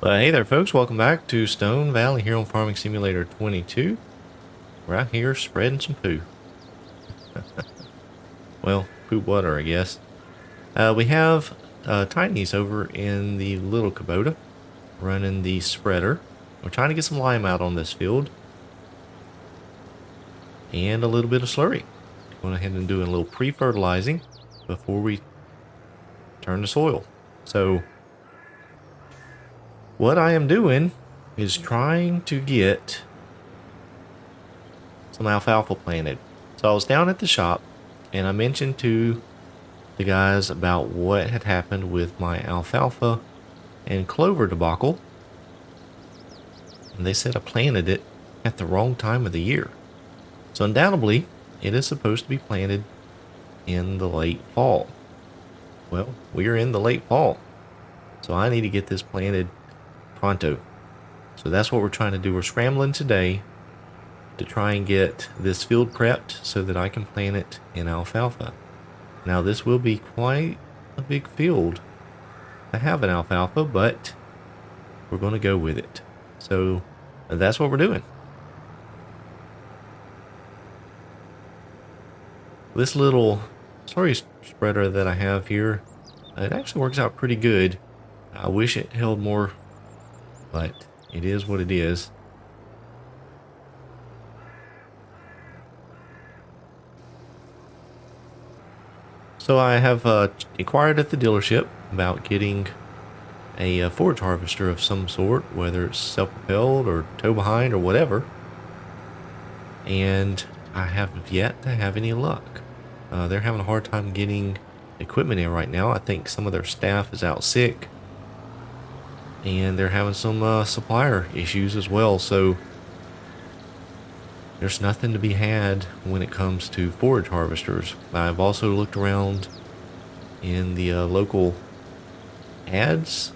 Hey there, folks. Welcome back to Stone Valley here on Farming Simulator 22. We're out here spreading some poo. Well, poo butter, I guess. We have Tiny's over in the little Kubota running the spreader. We're trying to get some lime out on this field and a little bit of slurry. Going ahead and doing a little pre-fertilizing before we turn the soil. So, what I am doing is trying to get some alfalfa planted. So I was down at the shop and I mentioned to the guys about what had happened with my alfalfa and clover debacle. And they said I planted it at the wrong time of the year. So undoubtedly, it is supposed to be planted in the late fall. Well, we are in the late fall. So I need to get this planted pronto. So that's what we're trying to do. We're scrambling today to try and get this field prepped so that I can plant it in alfalfa. Now this will be quite a big field to have an alfalfa, but we're going to go with it. So that's what we're doing. This little slurry spreader that I have here, it actually works out pretty good. I wish it held more, but it is what it is. So I have inquired at the dealership about getting a forage harvester of some sort, whether it's self-propelled or tow behind or whatever. And I have yet to have any luck. They're having a hard time getting equipment in right now. I think some of their staff is out sick. And they're having some supplier issues as well. So there's nothing to be had when it comes to forage harvesters. I've also looked around in the local ads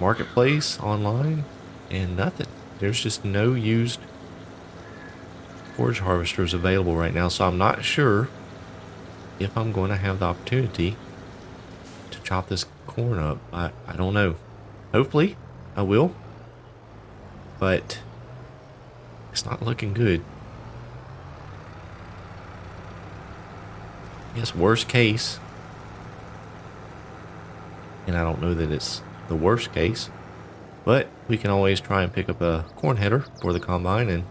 marketplace online and nothing. There's just no used forage harvesters available right now, so I'm not sure if I'm going to have the opportunity to chop this corn up. I don't know. Hopefully I will, but it's not looking good. I guess worst case, and I don't know that it's the worst case, but we can always try and pick up a corn header for the combine and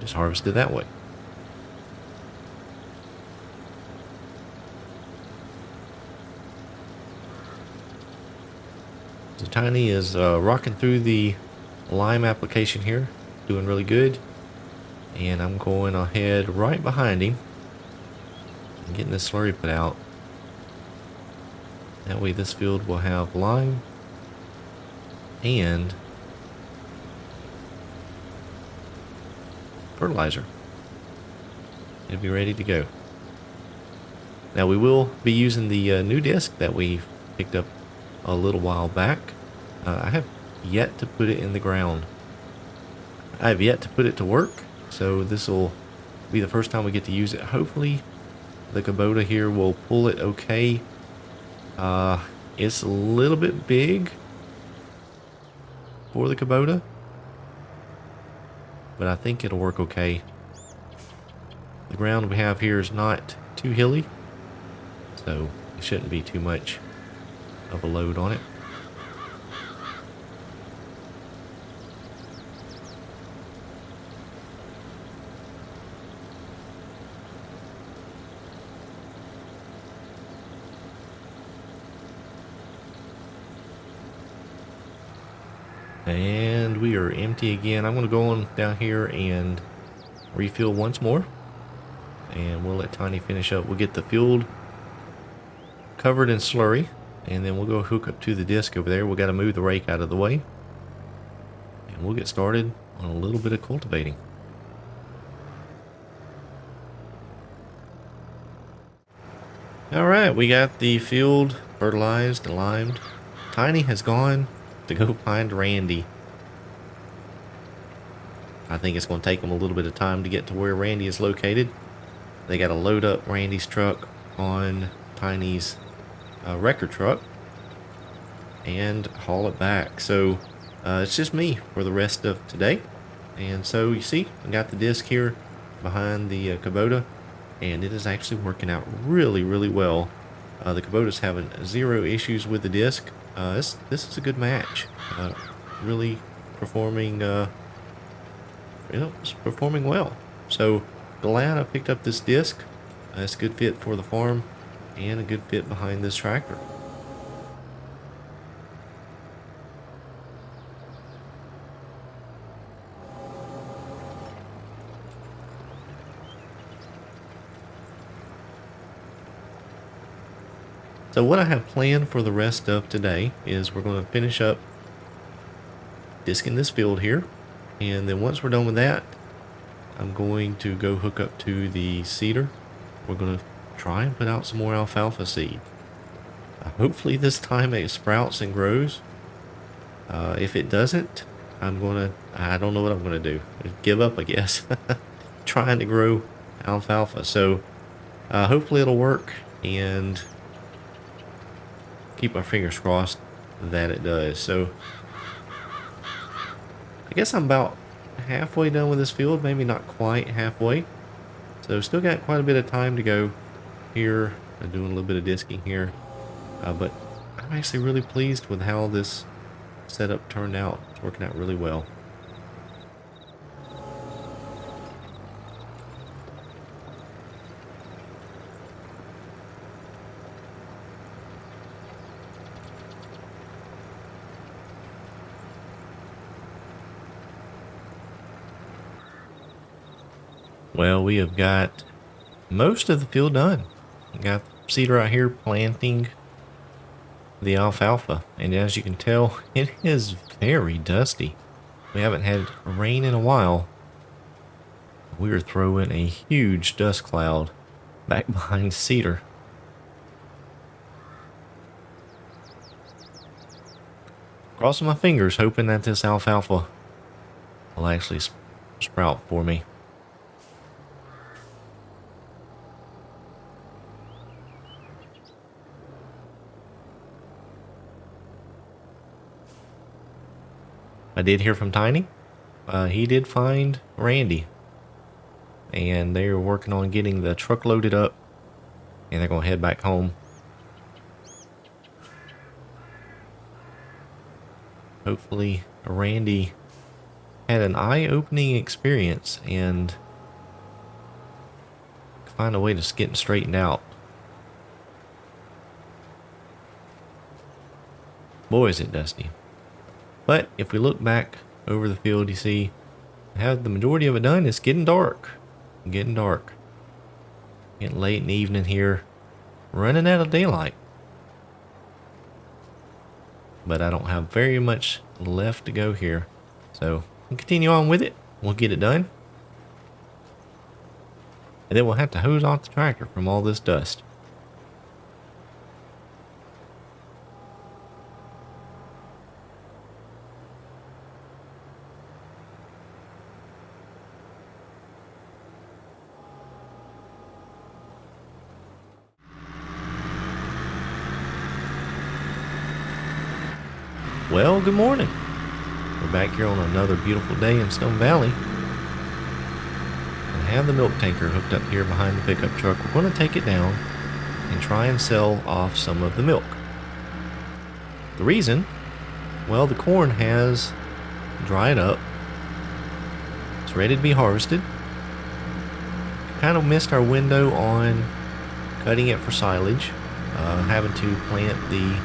just harvest it that way. So Tiny is rocking through the lime application here, doing really good. And I'm going ahead right behind him and getting this slurry put out. That way this field will have lime and fertilizer. It'll be ready to go. Now we will be using the new disc that we picked up a little while back. I have yet to put it in the ground. I have yet to put it to work, so this will be the first time we get to use it. Hopefully the Kubota here will pull it okay. It's a little bit big for the Kubota, but I think it'll work okay. The ground we have here is not too hilly, so it shouldn't be too much of a load on it. And we are empty again. I'm going to go on down here and refill once more. And we'll let Tiny finish up. We'll get the field covered in slurry. And then we'll go hook up to the disc over there. We've got to move the rake out of the way. And we'll get started on a little bit of cultivating. Alright, we got the field fertilized and limed. Tiny has gone to go find Randy. I think it's going to take them a little bit of time to get to where Randy is located. They got to load up Randy's truck on Tiny's wrecker truck. and haul it back. So it's just me for the rest of today. And so you see, I got the disc here behind the Kubota, and it is actually working out really, really well. The Kubota's having zero issues with the disc. This is a good match. Really performing, it's performing well. So glad I picked up this disc. It's a good fit for the farm and a good fit behind this tractor. So what I have planned for the rest of today is we're going to finish up disking this field here. And then once we're done with that, I'm going to go hook up to the seeder. We're going to try and put out some more alfalfa seed. Hopefully this time it sprouts and grows. If it doesn't, I don't know what I'm going to do. Give up, I guess. Trying to grow alfalfa. So hopefully it'll work, and keep my fingers crossed that it does. So I guess I'm about halfway done with this field, maybe not quite halfway. So still got quite a bit of time to go here. I'm doing a little bit of disking here. But I'm actually really pleased with how this setup turned out. It's working out really well. Well, we have got most of the field done. We got seeder out here planting the alfalfa, and as you can tell, it is very dusty. We haven't had rain in a while. We are throwing a huge dust cloud back behind cedar. Crossing my fingers, hoping that this alfalfa will actually sprout for me. I did hear from Tiny. He did find Randy, and they're working on getting the truck loaded up, and they're going to head back home. Hopefully Randy had an eye-opening experience and find a way to get straightened out. Boy, is it dusty. But if we look back over the field, you see I have the majority of it done. It's getting dark. Getting dark. Getting late in the evening here. Running out of daylight. But I don't have very much left to go here. So we'll continue on with it. We'll get it done. And then we'll have to hose off the tractor from all this dust. Well, good morning. We're back here on another beautiful day in Stone Valley. I have the milk tanker hooked up here behind the pickup truck. We're going to take it down and try and sell off some of the milk. The reason, well, the corn has dried up. It's ready to be harvested. Kind of missed our window on cutting it for silage, having to plant the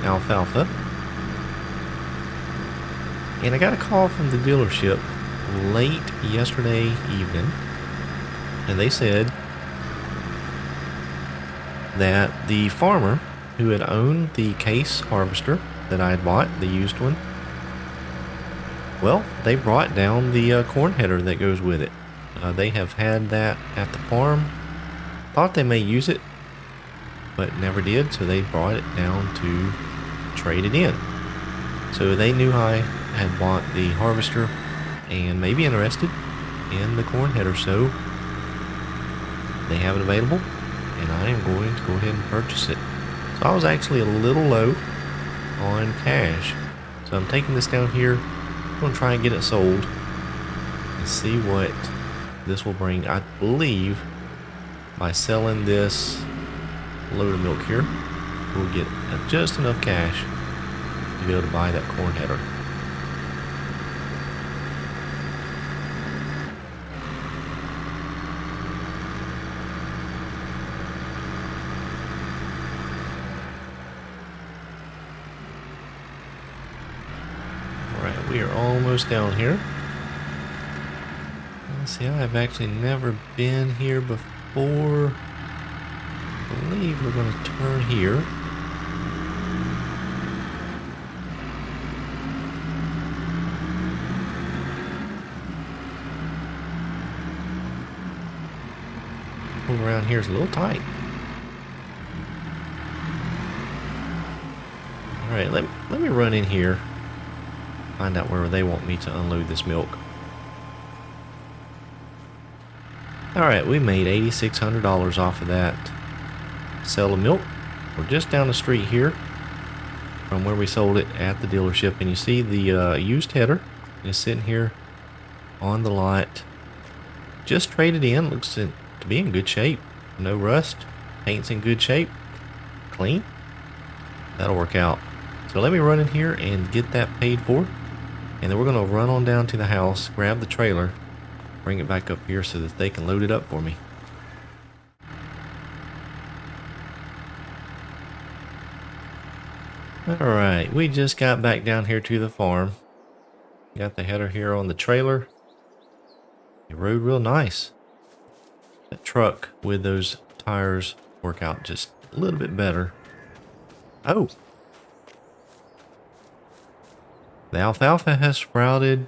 alfalfa. And I got a call from the dealership late yesterday evening, and they said that the farmer who had owned the case harvester that I had bought, the used one, well, they brought down the corn header that goes with it. They have had that at the farm. Thought they may use it, but never did, so they brought it down to trade it in. So they knew I had bought the harvester and may be interested in the corn header, so they have it available, and I am going to go ahead and purchase it. So I was actually a little low on cash. So I'm taking this down here. I'm going to try and get it sold and see what this will bring. I believe by selling this load of milk here, we'll get just enough cash to be able to buy that corn header. Alright, we are almost down here. Let's see, I've actually never been here before. I believe we're going to turn here. Over around here is a little tight. Alright, let me run in here. Find out where they want me to unload this milk. Alright, we made $8,600 off of that sale of milk. We're just down the street here from where we sold it at the dealership. And you see the used header is sitting here on the lot. Just traded in. Looks to be in good shape. No rust. Paint's in good shape. Clean. That'll work out. So let me run in here and get that paid for. And then we're going to run on down to the house, grab the trailer, bring it back up here so that they can load it up for me. Alright, we just got back down here to the farm. Got the header here on the trailer. It rode real nice. That truck with those tires work out just a little bit better. Oh! The alfalfa has sprouted.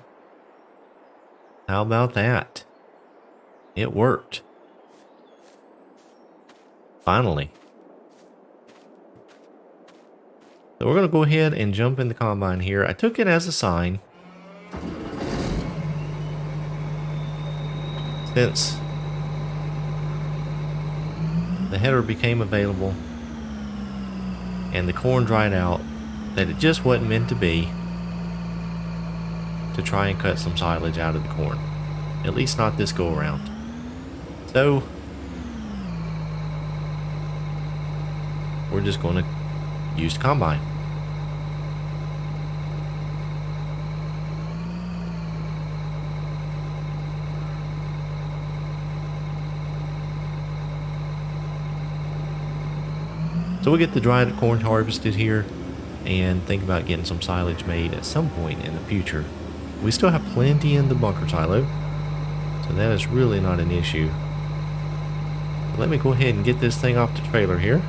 How about that? It worked. Finally. So we're going to go ahead and jump in the combine here. I took it as a sign. Since the header became available and the corn dried out, that it just wasn't meant to be to try and cut some silage out of the corn. At least not this go around. So we're just going to use the combine. So we'll get the dried corn harvested here and think about getting some silage made at some point in the future. We still have plenty in the bunker silo, so that is really not an issue. But let me go ahead and get this thing off the trailer here.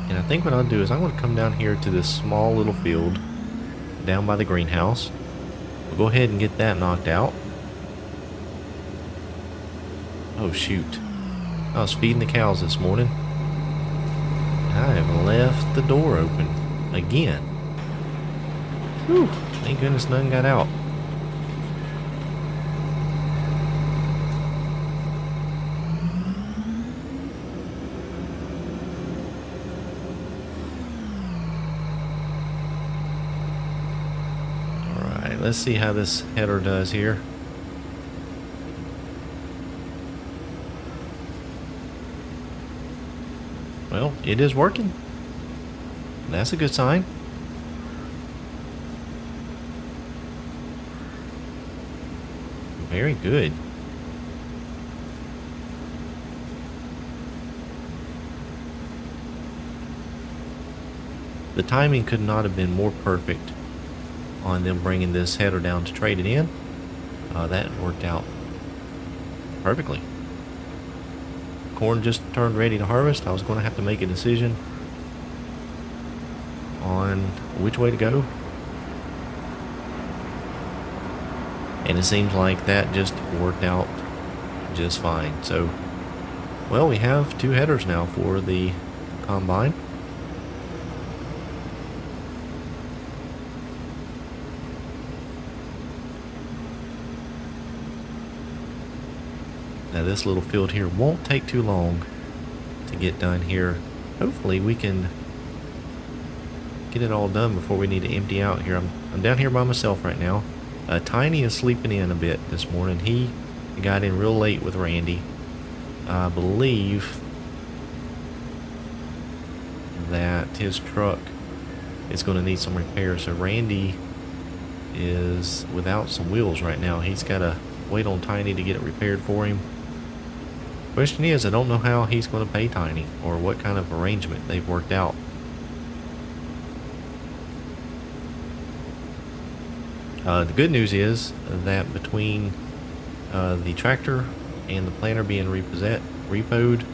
And I think what I'll do is I'm going to come down here to this small little field down by the greenhouse. We'll go ahead and get that knocked out. Oh shoot, I was feeding the cows this morning. I have left the door open again. Whew, thank goodness none got out. Alright, let's see how this header does here. Well, it is working. That's a good sign. Very good. The timing could not have been more perfect on them bringing this header down to trade it in. That worked out perfectly. Corn just turned ready to harvest. I was going to have to make a decision on which way to go. And it seems like that just worked out just fine. So, well, we have two headers now for the combine. Now this little field here won't take too long to get done here. Hopefully we can get it all done before we need to empty out here. I'm down here by myself right now. Tiny is sleeping in a bit this morning. He got in real late with Randy. I believe that his truck is going to need some repair, so Randy is without some wheels right now. He's got to wait on Tiny to get it repaired for him. Question is, I don't know how he's going to pay Tiny or what kind of arrangement they've worked out. The good news is that between the tractor and the planter being repoed,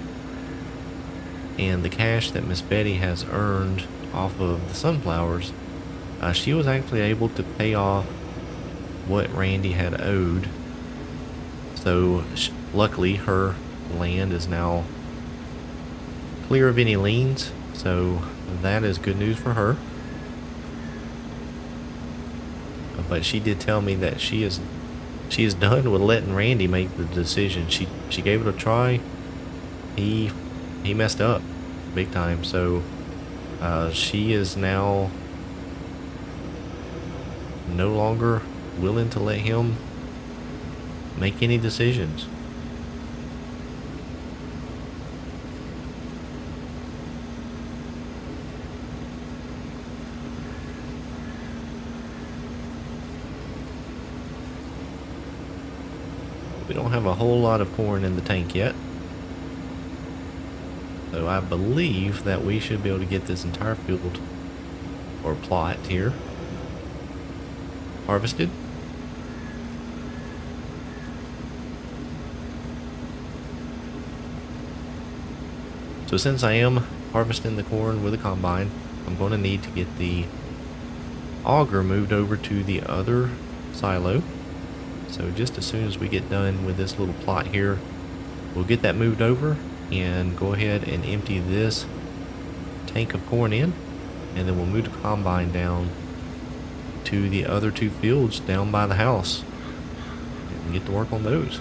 and the cash that Miss Betty has earned off of the sunflowers, she was actually able to pay off what Randy had owed. So luckily her land is now clear of any liens, so that is good news for her. But she did tell me that she is done with letting Randy make the decision. She gave it a try. He messed up big time, so she is now no longer willing to let him make any decisions. We don't have a whole lot of corn in the tank yet, so I believe that we should be able to get this entire field or plot here harvested. So since I am harvesting the corn with a combine, I'm going to need to get the auger moved over to the other silo. So just as soon as we get done with this little plot here, we'll get that moved over and go ahead and empty this tank of corn in, and then we'll move the combine down to the other two fields down by the house and get to work on those.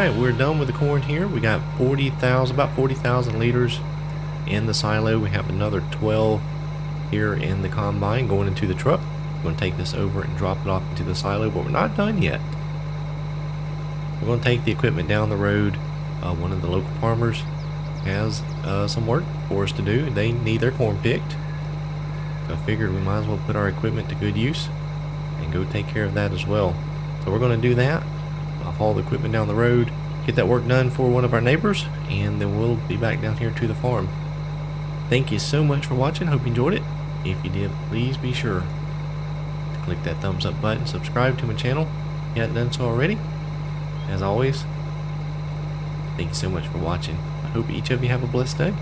right, we're done with the corn here. We got 40,000, about 40,000 liters in the silo. We have another 12 here in the combine going into the truck. I'm going to take this over and drop it off into the silo, but we're not done yet. We're going to take the equipment down the road. One of the local farmers has some work for us to do. They need their corn picked. So I figured we might as well put our equipment to good use and go take care of that as well. So we're going to do that. I'll haul the equipment down the road, get that work done for one of our neighbors, and then we'll be back down here to the farm. Thank you so much for watching. Hope you enjoyed it. If you did, please be sure to click that thumbs up button, subscribe to my channel if you haven't done so already. As always, thank you so much for watching. I hope each of you have a blessed day.